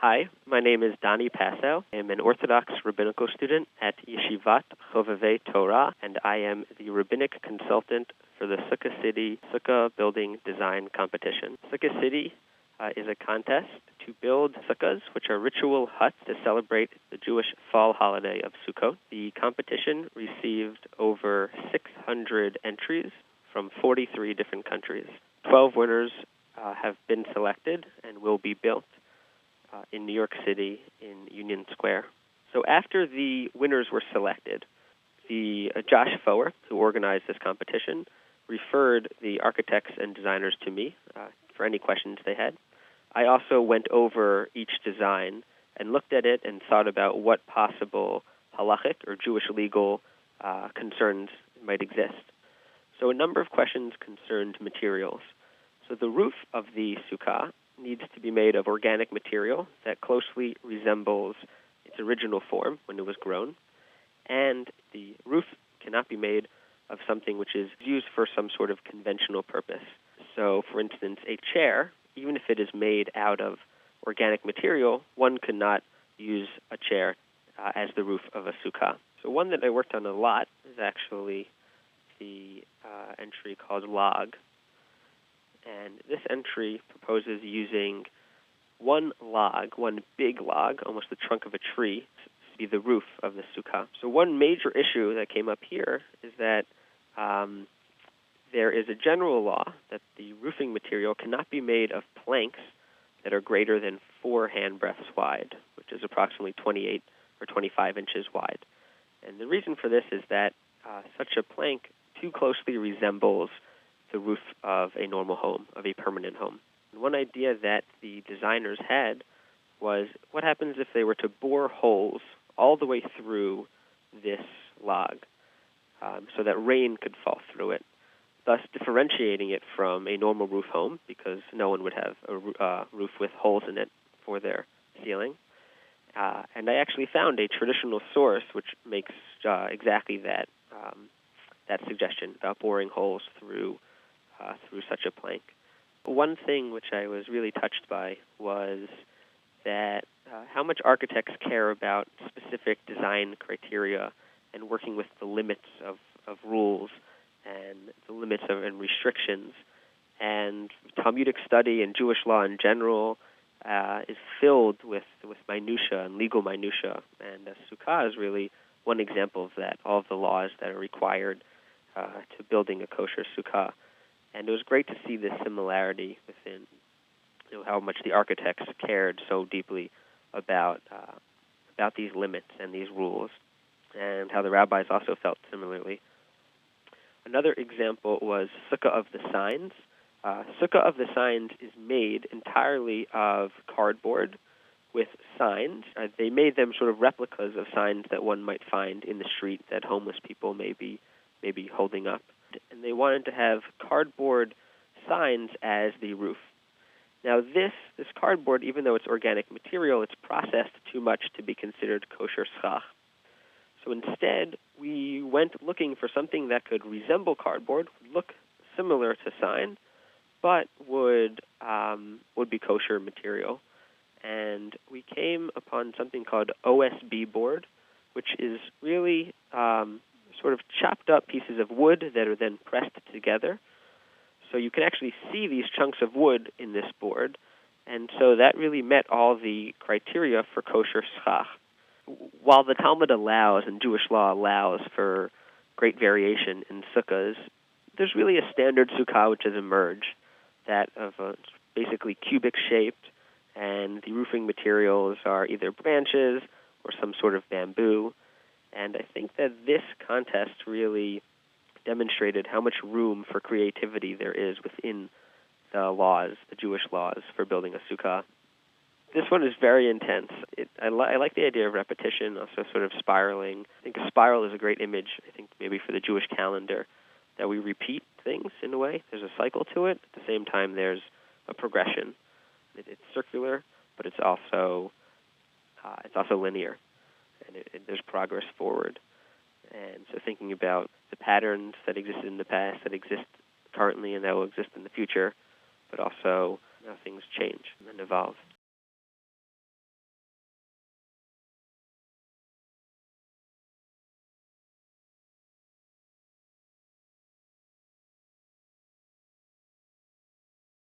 Hi, my name is Dani Passow. I am an orthodox rabbinical student at Yeshivat Chovevei Torah, and I am the rabbinic consultant for the Sukkah City Sukkah Building Design Competition. Sukkah City is a contest to build sukkahs, which are ritual huts to celebrate the Jewish fall holiday of Sukkot. The competition received over 600 entries from 43 different countries. 12 winners have been selected and will be built in New York City in Union Square. So after the winners were selected, the Josh Foer, who organized this competition, referred the architects and designers to me for any questions they had. I also went over each design and looked at it and thought about what possible halachic or Jewish legal concerns might exist. So a number of questions concerned materials. So the roof of the sukkah needs to be made of organic material that closely resembles its original form when it was grown, and the roof cannot be made of something which is used for some sort of conventional purpose. So, for instance, a chair, even if it is made out of organic material, one could not use a chair as the roof of a sukkah. So one that I worked on a lot is actually the entry called log. And this entry proposes using one big log, almost the trunk of a tree, to be the roof of the sukkah. So one major issue that came up here is that there is a general law that the roofing material cannot be made of planks that are greater than 4 handbreadths wide, which is approximately 28 or 25 inches wide. And the reason for this is that such a plank too closely resembles the roof of a normal home, of a permanent home. And one idea that the designers had was what happens if they were to bore holes all the way through this log so that rain could fall through it, thus differentiating it from a normal roof home because no one would have a roof with holes in it for their ceiling. And I actually found a traditional source which makes exactly that suggestion about boring holes through such a plank. One thing which I was really touched by was that how much architects care about specific design criteria and working with the limits of rules and the limits and restrictions. And Talmudic study and Jewish law in general is filled with minutia and legal minutia. And Sukkah is really one example of that, all of the laws that are required to building a kosher sukkah. And it was great to see this similarity within how much the architects cared so deeply about these limits and these rules, and how the rabbis also felt similarly. Another example was Sukkah of the Signs. Sukkah of the Signs is made entirely of cardboard with signs. They made them sort of replicas of signs that one might find in the street that homeless people may be holding up. And they wanted to have cardboard signs as the roof. Now this cardboard, even though it's organic material, it's processed too much to be considered kosher sukkah. So instead, we went looking for something that could resemble cardboard, look similar to sign, but would be kosher material. And we came upon something called OSB board, which is really sort of chopped up pieces of wood that are then pressed together. So you can actually see these chunks of wood in this board. And so that really met all the criteria for kosher sukkah. While the Talmud allows and Jewish law allows for great variation in sukkahs, there's really a standard sukkah which has emerged, that of basically cubic shaped, and the roofing materials are either branches or some sort of bamboo. And I think that this contest really demonstrated how much room for creativity there is within the laws, the Jewish laws, for building a sukkah. This one is very intense. I like the idea of repetition, also sort of spiraling. I think a spiral is a great image, I think maybe for the Jewish calendar, that we repeat things in a way. There's a cycle to it. At the same time, there's a progression. It's circular, but it's also linear. And there's progress forward. And so thinking about the patterns that existed in the past, that exist currently, and that will exist in the future, but also how things change and evolve.